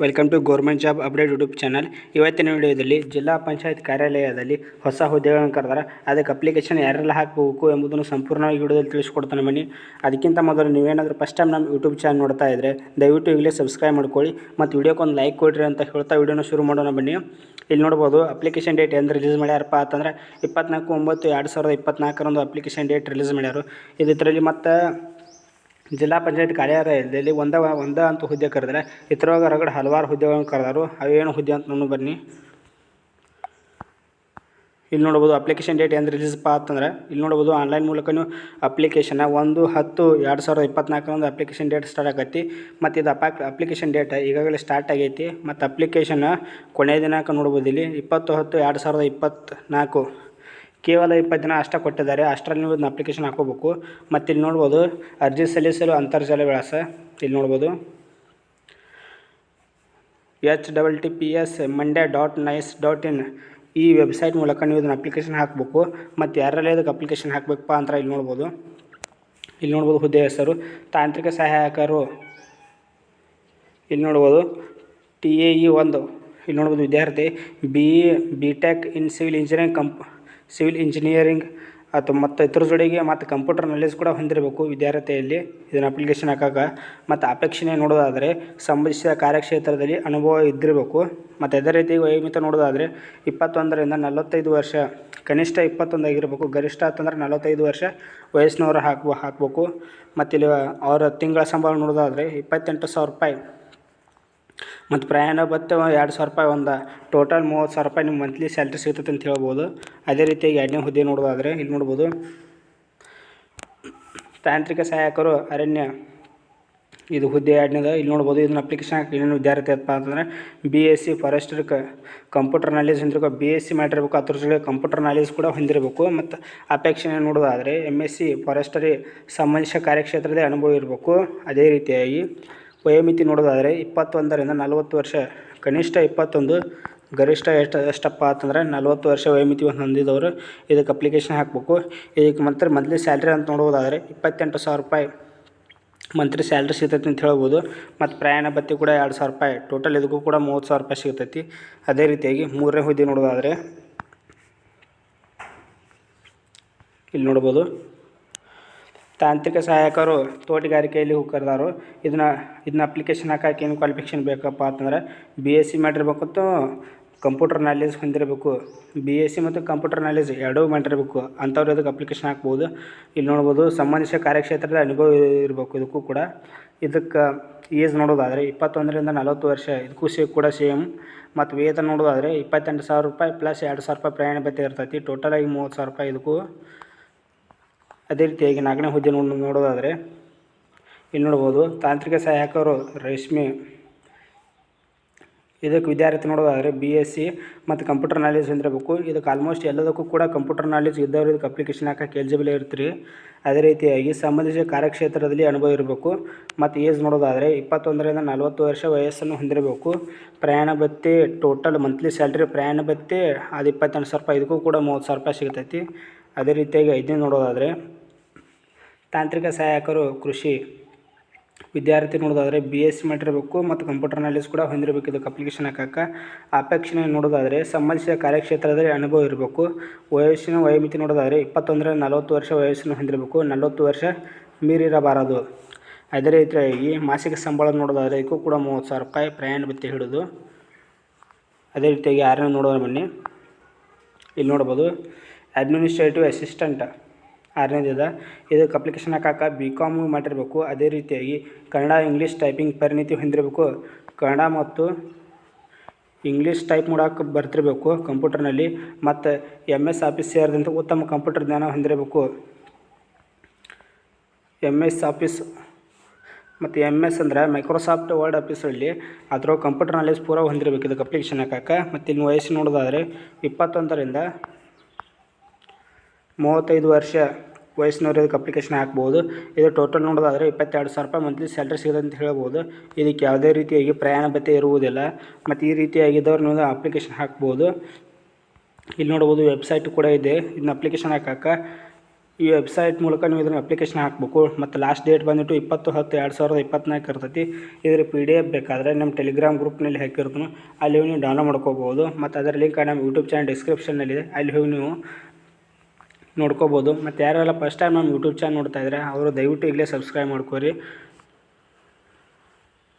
Welcome to government job update YouTube channel. ಇವತ್ತಿನ ವಿಡಿಯೋದಲ್ಲಿ ಜಿಲ್ಲಾ ಪಂಚಾಯತ್ ಕಾರ್ಯಾಲಯದಲ್ಲಿ ಹೊಸ ಹುದ್ದೆಗಳನ್ನು ಕರೆದಾರೆ. ಅದಕ್ಕೆ ಅಪ್ಲಿಕೇಶನ್ ಯಾರೆಲ್ಲ ಹಾಕಬೇಕು ಎಂಬುದನ್ನು ಸಂಪೂರ್ಣವಾಗಿ ವಿಡಿಯೋದಲ್ಲಿ ತಿಳಿಸ್ಕೊಡ್ತಾನೆ ಬನ್ನಿ. ಅದಕ್ಕಿಂತ ಮೊದಲು ನೀವೇನಾದರೂ ಫಸ್ಟ್ ಟೈಮ್ ನಮ್ಮ ಯೂಟ್ಯೂಬ್ ಚಾನಲ್ ನೋಡ್ತಾ ಇದ್ದರೆ ದಯವಿಟ್ಟು ಈಗಲೇ ಸಬ್ಸ್ಕ್ರೈಬ್ ಮಾಡ್ಕೊಳ್ಳಿ ಮತ್ತು ವಿಡಿಯೋಕ್ಕೆ ಒಂದು ಲೈಕ್ ಕೊಡಿರಿ ಅಂತ ಹೇಳ್ತಾ ವಿಡಿಯೋನ ಶುರು ಮಾಡೋಣ ಬನ್ನಿ. ಇಲ್ಲಿ ನೋಡ್ಬೋದು ಅಪ್ಲಿಕೇಶನ್ ಡೇಟ್ ಎಂದು ರಿಲೀಸ್ ಮಾಡ್ಯಾರಪ್ಪ ಅಂತಂದರೆ 24/9/2024 ಅಪ್ಲಿಕೇಶನ್ ಡೇಟ್ ರಿಲೀಸ್ ಮಾಡ್ಯಾರು. ಇದರಲ್ಲಿ ಮತ್ತು ಜಿಲ್ಲಾ ಪಂಚಾಯತ್ ಕಾರ್ಯಾಲಯದಲ್ಲಿ ಒಂದ ಅಂತ ಹುದ್ದೆ ಕರೆದರೆ ಇತರವಾಗಿ ಹೊರಗಡೆ ಹಲವಾರು ಹುದ್ದೆಗಳನ್ನು ಕರೆದಾರು. ಅವೇನು ಹುದ್ದೆ ಅಂತ ನಾನು ಬನ್ನಿ. ಇಲ್ಲಿ ನೋಡ್ಬೋದು ಅಪ್ಲಿಕೇಶನ್ ಡೇಟ್ ಎಂದು ರಿಲೀಸ್ಪ ಅಂತಂದರೆ ಇಲ್ಲಿ ನೋಡ್ಬೋದು ಆನ್ಲೈನ್ ಮೂಲಕ ನೀವು ಅಪ್ಲಿಕೇಶನ್ನ 1/10/2024 ಅಪ್ಲಿಕೇಶನ್ ಡೇಟ್ ಸ್ಟಾರ್ಟ್ ಆಗೈತಿ. ಮತ್ತು ಇದು ಅಪ್ಲಿಕೇಶನ್ ಡೇಟ್ ಈಗಾಗಲೇ ಸ್ಟಾರ್ಟ್ ಆಗೈತಿ. ಮತ್ತು ಅಪ್ಲಿಕೇಶನ್ ಕೊನೆಯ ದಿನಾಂಕ ನೋಡ್ಬೋದು ಇಲ್ಲಿ 20/10/2024 ಕೇವಲ 20 ದಿನ ಅಷ್ಟೇ ಕೊಟ್ಟಿದ್ದಾರೆ. ಅಷ್ಟರಲ್ಲಿ ನೀವು ಇದನ್ನ ಅಪ್ಲಿಕೇಶನ್ ಹಾಕೋಬೇಕು. ಮತ್ತು ಇಲ್ಲಿ ನೋಡ್ಬೋದು ಅರ್ಜಿ ಸಲ್ಲಿಸಲು ಅಂತರ್ಜಾಲ ವಿಳಾಸ ಇಲ್ಲಿ ನೋಡ್ಬೋದು https://monday.nice.in ಈ ವೆಬ್ಸೈಟ್ ಮೂಲಕ ನೀವು ಇದನ್ನು ಅಪ್ಲಿಕೇಶನ್ ಹಾಕಬೇಕು. ಮತ್ತು ಯಾರೆಲ್ಲ ಇದಕ್ಕೆ ಅಪ್ಲಿಕೇಶನ್ ಹಾಕಬೇಕಪ್ಪ ಅಂತ ಇಲ್ಲಿ ನೋಡ್ಬೋದು ಹುದ್ದೆ ಹೆಸರು ತಾಂತ್ರಿಕ ಸಹಾಯಕರು. ಇಲ್ಲಿ ನೋಡ್ಬೋದು TAE 1 ಇಲ್ಲಿ ನೋಡ್ಬೋದು ವಿದ್ಯಾರ್ಥಿ BE BTech in civil engineering ಮತ್ತು ಇತರ ಜೋಡಿಗೆ ಮತ್ತು ಕಂಪ್ಯೂಟರ್ ನಾಲೆಜ್ ಕೂಡ ಹೊಂದಿರಬೇಕು ವಿದ್ಯಾರ್ಥಿಯಲ್ಲಿ ಇದನ್ನು ಅಪ್ಲಿಕೇಶನ್ ಹಾಕಾಗ. ಮತ್ತು ಅಪೇಕ್ಷಣೆ ನೋಡೋದಾದರೆ ಸಂಬಂಧಿಸಿದ ಕಾರ್ಯಕ್ಷೇತ್ರದಲ್ಲಿ ಅನುಭವ ಇದ್ದಿರಬೇಕು. ಮತ್ತು ಅದೇ ರೀತಿ ವಯೋಮಿತ ನೋಡೋದಾದರೆ 21ರಿಂದ 45 ವರ್ಷ, ಕನಿಷ್ಠ 21 ಆಗಿರಬೇಕು, ಗರಿಷ್ಠ ಅಂತಂದರೆ 45 ವರ್ಷ ವಯಸ್ಸಿನವರು ಹಾಕಬೇಕು. ಮತ್ತು ಇಲ್ಲಿ ಅವರ ತಿಂಗಳ ಸಂಬಳ ನೋಡೋದಾದರೆ 28,000 ರೂಪಾಯಿ ಮತ್ತು ಪ್ರಯಾಣ ಭತ್ಯೆ 2,000 ರೂಪಾಯಿ, ಒಂದು ಟೋಟಲ್ 30,000 ರೂಪಾಯಿ ನಿಮ್ಮ ಮಂತ್ಲಿ ಸ್ಯಾಲ್ರಿ ಸಿಗ್ತದೆ ಅಂತ ಹೇಳ್ಬೋದು. ಅದೇ ರೀತಿಯಾಗಿ ಎರಡನೇ ಹುದ್ದೆ ನೋಡೋದಾದರೆ ಇಲ್ಲಿ ನೋಡ್ಬೋದು ತಾಂತ್ರಿಕ ಸಹಾಯಕರು ಅರಣ್ಯ ಇದು ಹುದ್ದೆ ಎರಡನೇದು. ಇಲ್ಲಿ ನೋಡ್ಬೋದು ಇದನ್ನ ಅಪ್ಲಿಕೇಶನ್ ಹಾಕಿ ಏನೇನು ವಿದ್ಯಾರ್ಥಿ ಅಪ್ಪ ಅಂತಂದರೆ BSc ಫಾರೆಸ್ಟ್ರಿ ಕಂಪ್ಯೂಟರ್ ನಾಲೆಜ್ ಹೊಂದಿರಬೇಕು, BSc ಮಾಡಿರಬೇಕು, ಅದ್ರ ಜೊತೆ ಕಂಪ್ಯೂಟರ್ ನಾಲೆಜ್ ಕೂಡ ಹೊಂದಿರಬೇಕು. ಮತ್ತು ಅಪೇಕ್ಷಣೆ ನೋಡೋದಾದರೆ MSc ಫಾರೆಸ್ಟರಿ ಸಂಬಂಧಿಸಿದ ಕಾರ್ಯಕ್ಷೇತ್ರದಲ್ಲಿ ಅನುಭವ ಇರಬೇಕು. ಅದೇ ರೀತಿಯಾಗಿ ವಯೋಮಿತಿ ನೋಡೋದಾದರೆ 21ರಿಂದ 40 ವರ್ಷ, ಕನಿಷ್ಠ 21, ಗರಿಷ್ಠ ಎಷ್ಟಪ್ಪ ಅಂತಂದರೆ 40 ವರ್ಷ ವಯೋಮಿತಿ ಹೊಂದಿದವರು ಇದಕ್ಕೆ ಅಪ್ಲಿಕೇಶನ್ ಹಾಕಬೇಕು. ಇದಕ್ಕೆ ಮಂತ್ಲಿ ಸ್ಯಾಲ್ರಿ ಅಂತ ನೋಡೋದಾದರೆ 28,000 ರೂಪಾಯಿ ಮಂತ್ಲಿ ಸ್ಯಾಲ್ರಿ ಸಿಗ್ತೈತಿ ಅಂತ ಹೇಳ್ಬೋದು. ಮತ್ತು ಪ್ರಯಾಣ ಭತ್ಯೆ ಕೂಡ 2,000 ರೂಪಾಯಿ, ಟೋಟಲ್ ಇದಕ್ಕೂ ಕೂಡ 30,000 ರೂಪಾಯಿ ಸಿಗ್ತೈತಿ. ಅದೇ ರೀತಿಯಾಗಿ ಮೂರನೇ ಹುದ್ದೆ ನೋಡೋದಾದರೆ ಇಲ್ಲಿ ನೋಡ್ಬೋದು ತಾಂತ್ರಿಕ ಸಹಾಯಕರು ತೋಟಗಾರಿಕೆಯಲ್ಲಿ ಕರೆದಾರು. ಇದನ್ನ ಅಪ್ಲಿಕೇಶನ್ ಹಾಕಕ್ಕೆ ಏನು ಕ್ವಾಲಿಫಿಕೇಷನ್ ಬೇಕಪ್ಪ ಅಂತಂದರೆ BSc ಮಾಡಿರ್ಬೇಕು, ಕಂಪ್ಯೂಟರ್ ನಾಲೆಜ್ ಹೊಂದಿರಬೇಕು. BSc ಮತ್ತು ಕಂಪ್ಯೂಟರ್ ನಾಲೆಜ್ ಎರಡೂ ಮಾಡಿರಬೇಕು ಅಂಥವ್ರು ಇದಕ್ಕೆ ಅಪ್ಲಿಕೇಶನ್ ಹಾಕ್ಬೋದು. ಇಲ್ಲಿ ನೋಡ್ಬೋದು ಸಂಬಂಧಿಸಿದ ಕಾರ್ಯಕ್ಷೇತ್ರದ ಅನುಭವ ಇರಬೇಕು ಇದಕ್ಕೂ ಕೂಡ. ಇದಕ್ಕೆ ಏಜ್ ನೋಡೋದಾದರೆ 21ರಿಂದ 40 ವರ್ಷ, ಇದಕ್ಕೂ ಕೂಡ ಸೇಮ್. ಮತ್ತು ವೇತನ ನೋಡೋದಾದರೆ 28,000 ರೂಪಾಯಿ ಪ್ಲಸ್ 2,000 ರೂಪಾಯಿ ಪ್ರಯಾಣ ಭತ್ಯೆ ಇರ್ತೈತಿ, ಟೋಟಲಾಗಿ 30,000 ರೂಪಾಯಿ ಇದಕ್ಕೂ. ಅದೇ ರೀತಿಯಾಗಿ ನಾಲ್ಕನೇ ಹುದ್ದೆ ನೋಡೋದಾದರೆ ಇಲ್ಲಿ ನೋಡ್ಬೋದು ತಾಂತ್ರಿಕ ಸಹಾಯಕರು ರೇಷ್ಮೆ. ಇದಕ್ಕೆ ವಿದ್ಯಾರ್ಥಿ ನೋಡೋದಾದರೆ BSc ಮತ್ತು ಕಂಪ್ಯೂಟರ್ ನಾಲೆಜ್ ಹೊಂದಿರಬೇಕು. ಇದಕ್ಕೆ ಆಲ್ಮೋಸ್ಟ್ ಎಲ್ಲದಕ್ಕೂ ಕೂಡ ಕಂಪ್ಯೂಟರ್ ನಾಲೆಜ್ ಇದ್ದವರು ಇದಕ್ಕೆ ಅಪ್ಲಿಕೇಶನ್ ಹಾಕಕ್ಕೆ ಎಲಿಜಿಬಲ್ ಇರ್ತೀರಿ. ಅದೇ ರೀತಿಯಾಗಿ ಸಂಬಂಧಿಸಿದ ಕಾರ್ಯಕ್ಷೇತ್ರದಲ್ಲಿ ಅನುಭವ ಇರಬೇಕು. ಮತ್ತು ಏಜ್ ನೋಡೋದಾದರೆ 21ರಿಂದ 40 ವರ್ಷ ವಯಸ್ಸನ್ನು ಹೊಂದಿರಬೇಕು. ಪ್ರಯಾಣ ಭತ್ಯೆ ಟೋಟಲ್ ಮಂತ್ಲಿ ಸ್ಯಾಲ್ರಿ ಪ್ರಯಾಣ ಭತ್ಯೆ ಅದು 28,000 ರೂಪಾಯಿ, ಇದಕ್ಕೂ ಕೂಡ 30,000 ರೂಪಾಯಿ ಸಿಗ್ತೈತಿ. ಅದೇ ರೀತಿಯಾಗಿ ಐದನೇ ನೋಡೋದಾದರೆ ತಾಂತ್ರಿಕ ಸಹಾಯಕರು ಕೃಷಿ. ವಿದ್ಯಾರ್ಥಿ ನೋಡೋದಾದರೆ BSc ಮಾಡಿರಬೇಕು ಮತ್ತು ಕಂಪ್ಯೂಟರ್ ನಾಲೆಜ್ ಕೂಡ ಹೊಂದಿರಬೇಕು ಇದಕ್ಕೆ ಅಪ್ಲಿಕೇಶನ್ ಹಾಕಕ್ಕೆ. ಅಪೇಕ್ಷಣೆ ನೋಡೋದಾದರೆ ಸಂಬಂಧಿಸಿದ ಕಾರ್ಯಕ್ಷೇತ್ರದಲ್ಲಿ ಅನುಭವ ಇರಬೇಕು. ವಯೋಮಿತಿ ನೋಡೋದಾದರೆ 21ರಿಂದ 40 ವರ್ಷ ವಯಸ್ಸನ್ನು ಹೊಂದಿರಬೇಕು, 40 ವರ್ಷ ಮೀರಿರಬಾರದು. ಅದೇ ರೀತಿಯಾಗಿ ಮಾಸಿಕ ಸಂಬಳ ನೋಡೋದಾದರೆ ಇದಕ್ಕೂ ಕೂಡ 30,000 ರೂಪಾಯಿ ಪ್ರಯಾಣ ಭತ್ಯೆ ಹಿಡಿದು. ಅದೇ ರೀತಿಯಾಗಿ ಆರನೇ ನೋಡೋಣ ಬನ್ನಿ. ಇಲ್ಲಿ ನೋಡ್ಬೋದು ಅಡ್ಮಿನಿಸ್ಟ್ರೇಟಿವ್ ಅಸಿಸ್ಟೆಂಟ್ ಆರನೇದಿದೆ. ಇದಕ್ಕೆ ಅಪ್ಲಿಕೇಶನ್ ಹಾಕಕ್ಕೆ BCom ಮಾಡಿರಬೇಕು. ಅದೇ ರೀತಿಯಾಗಿ ಕನ್ನಡ ಇಂಗ್ಲೀಷ್ ಟೈಪಿಂಗ್ ಪರಿಣಿತಿ ಹೊಂದಿರಬೇಕು. ಕನ್ನಡ ಮತ್ತು ಇಂಗ್ಲೀಷ್ ಟೈಪ್ ಮಾಡೋಕೆ ಬರ್ತಿರಬೇಕು ಕಂಪ್ಯೂಟರ್ನಲ್ಲಿ. ಮತ್ತು MS ಆಫೀಸ್ ಸೇರಿದಂತೆ ಉತ್ತಮ ಕಂಪ್ಯೂಟರ್ ಜ್ಞಾನ ಹೊಂದಿರಬೇಕು. MS ಆಫೀಸ್ ಮತ್ತು MS ಅಂದರೆ ಮೈಕ್ರೋಸಾಫ್ಟ್ ವರ್ಡ್ ಆಫೀಸಲ್ಲಿ ಅದರ ಕಂಪ್ಯೂಟರ್ ನಾಲೆಜ್ ಪೂರ ಹೊಂದಿರಬೇಕು ಇದಕ್ಕೆ ಅಪ್ಲಿಕೇಶನ್ ಹಾಕಕ್ಕೆ. ಮತ್ತು ಇಲ್ಲಿ ವಯಸ್ಸು ನೋಡೋದಾದರೆ 21ರಿಂದ 35 ವರ್ಷ ವಯಸ್ಸಿನವ್ರು ಇದಕ್ಕೆ ಅಪ್ಲಿಕೇಶನ್ ಹಾಕ್ಬೋದು. ಇದು ಟೋಟಲ್ ನೋಡೋದಾದರೆ 22,000 ರೂಪಾಯಿ ಮಂತ್ಲಿ ಸ್ಯಾಲ್ರಿ ಸಿಗುತ್ತೆ ಅಂತ ಹೇಳ್ಬೋದು. ಇದಕ್ಕೆ ಯಾವುದೇ ರೀತಿಯಾಗಿ ಪ್ರಯಾಣ ಭತ್ಯೆ ಇರುವುದಿಲ್ಲ. ಮತ್ತು ಈ ರೀತಿಯಾಗಿದ್ದವ್ರು ನೀವು ಅಪ್ಲಿಕೇಶನ್ ಹಾಕ್ಬೋದು. ಇಲ್ಲಿ ನೋಡ್ಬೋದು ವೆಬ್ಸೈಟ್ ಕೂಡ ಇದೆ. ಇದನ್ನ ಅಪ್ಲಿಕೇಶನ್ ಹಾಕಕ್ಕೆ ಈ ವೆಬ್ಸೈಟ್ ಮೂಲಕ ನೀವು ಇದನ್ನು ಅಪ್ಲಿಕೇಶನ್ ಹಾಕಬೇಕು. ಮತ್ತು ಲಾಸ್ಟ್ ಡೇಟ್ ಬಂದುಬಿಟ್ಟು 20/10/2024 ಇರ್ತೈತಿ. ಇದರ PDF ಬೇಕಾದರೆ ನಮ್ಮ ಟೆಲಿಗ್ರಾಮ್ ಗ್ರೂಪ್ನಲ್ಲಿ ಹಾಕಿರ್ತೀನಿ, ಅಲ್ಲಿ ಹೋಗಿ ನೀವು ಡೌನ್ಲೋಡ್ ಮಾಡ್ಕೋಬೋದು. ಮತ್ತು ಅದರ ಲಿಂಕ್ ನಮ್ಮ ಯೂಟ್ಯೂಬ್ ಚಾನಲ್ ಡಿಸ್ಕ್ರಿಪ್ಷನ್ನಲ್ಲಿದೆ, ಅಲ್ಲಿ ಹೋಗಿ ನೀವು ನೋಡ್ಕೋಬೋದು. ಮತ್ತು ಯಾರೆಲ್ಲ ಫಸ್ಟ್ ಟೈಮ್ ನಮ್ಮ ಯೂಟ್ಯೂಬ್ ಚಾನಲ್ ನೋಡ್ತಾ ಇದ್ದಾರೆ ಅವರು ದಯವಿಟ್ಟು ಈಗಲೇ ಸಬ್ಸ್ಕ್ರೈಬ್ ಮಾಡ್ಕೋರಿ.